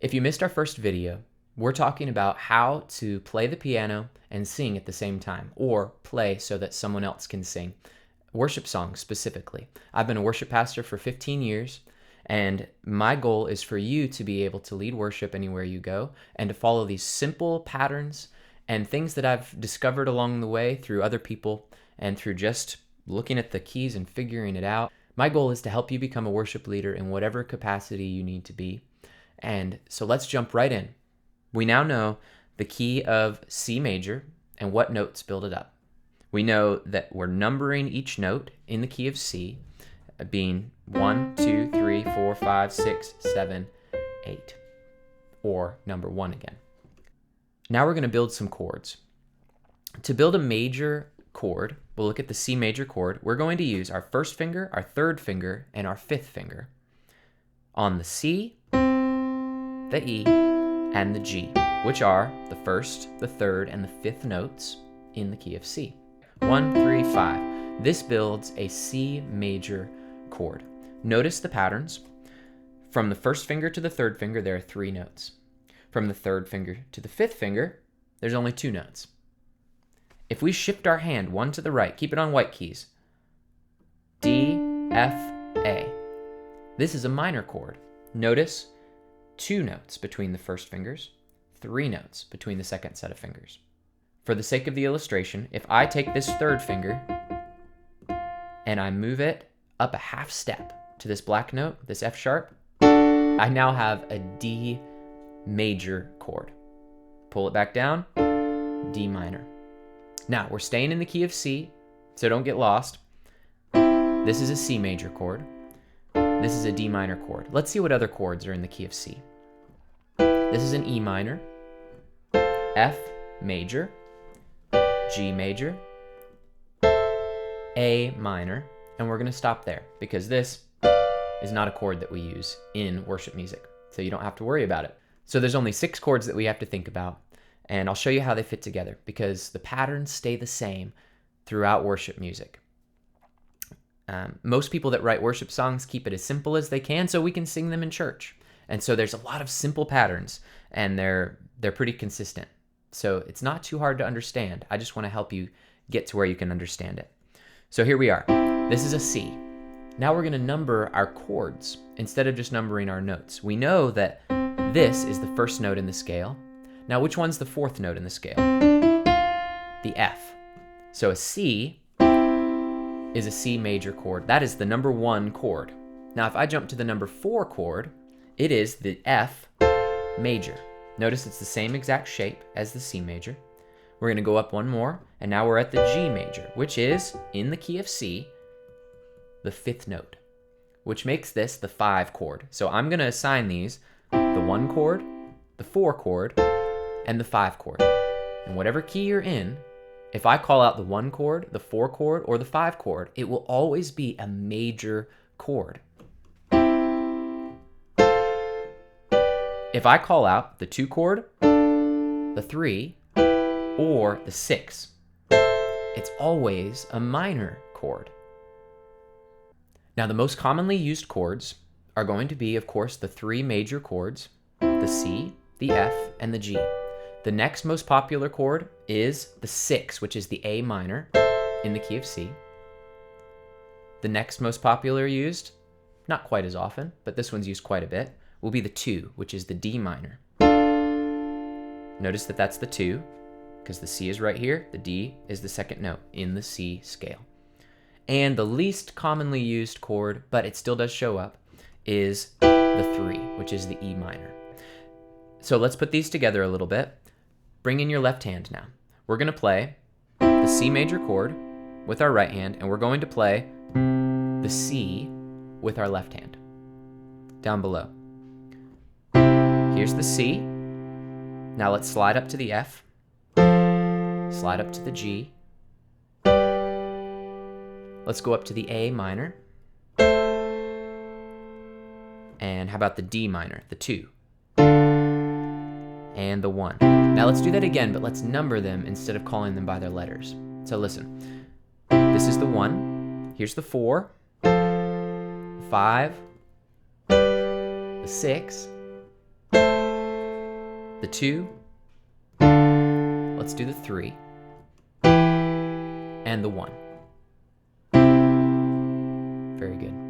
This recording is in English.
If you missed our first video, we're talking about how to play the piano and sing at the same time, or play so that someone else can sing. Worship songs specifically. I've been a worship pastor for 15 years, and my goal is for you to be able to lead worship anywhere you go and to follow these simple patterns and things that I've discovered along the way through other people and through just looking at the keys and figuring it out. My goal is to help you become a worship leader in whatever capacity you need to be. And so let's jump right in. We now know the key of C major and what notes build it up. We know that we're numbering each note in the key of C, being 1, 2, 3, 4, 5, 6, 7, 8, or number 1 again. Now we're going to build some chords. To build a major chord, we'll look at the C major chord. We're going to use our first finger, our third finger, and our fifth finger on the C, the E, and the G, which are the first, the third, and the fifth notes in the key of C. 1, 3, 5. This builds a C major chord. Notice the patterns. From the first finger to the third finger, there are 3 notes. From the third finger to the fifth finger, there's only 2 notes. If we shift our hand one to the right, keep it on white keys. D, F, A. This is a minor chord. Notice 2 notes between the first fingers, 3 notes between the second set of fingers. For the sake of the illustration, if I take this third finger and I move it up a half step to this black note, this F sharp, I now have a D major chord. Pull it back down, D minor. Now, we're staying in the key of C, so don't get lost. This is a C major chord. This is a D minor chord. Let's see what other chords are in the key of C. This is an E minor, F major, G major, A minor, and we're going to stop there because this is not a chord that we use in worship music, so you don't have to worry about it. So there's only 6 chords that we have to think about, and I'll show you how they fit together because the patterns stay the same throughout worship music. Most people that write worship songs keep it as simple as they can so we can sing them in church. And so there's a lot of simple patterns, and they're pretty consistent. So it's not too hard to understand. I just want to help you get to where you can understand it. So here we are. This is a C. Now we're going to number our chords instead of just numbering our notes. We know that this is the first note in the scale. Now which one's the 4th note in the scale? The F. So a C is a C major chord. That is the number 1 chord. Now if I jump to the number 4 chord, it is the F major. Notice it's the same exact shape as the C major. We're going to go up one more, and now we're at the G major, which is, in the key of C, the 5th note, which makes this the 5 chord. So I'm going to assign these the 1 chord, the 4 chord, and the 5 chord. And whatever key you're in, if I call out the 1 chord, the 4 chord, or the 5 chord, it will always be a major chord. If I call out the 2 chord, the 3, or the 6, it's always a minor chord. Now the most commonly used chords are going to be, of course, the 3 major chords, the C, the F, and the G. The next most popular chord is the 6, which is the A minor in the key of C. The next most popular used, not quite as often, but this one's used quite a bit, will be the 2, which is the D minor. Notice that that's the 2, because the C is right here, the D is the 2nd note in the C scale. And the least commonly used chord, but it still does show up, is the 3, which is the E minor. So let's put these together a little bit. Bring in your left hand now. We're going to play the C major chord with our right hand, and we're going to play the C with our left hand. Down below. Here's the C. Now let's slide up to the F. Slide up to the G. Let's go up to the A minor. And how about the D minor, the 2? And the 1. Now let's do that again, but let's number them instead of calling them by their letters. So listen. This is the 1. Here's the 4. The 5. The 6. the 2, let's do the 3, and the 1. Very good.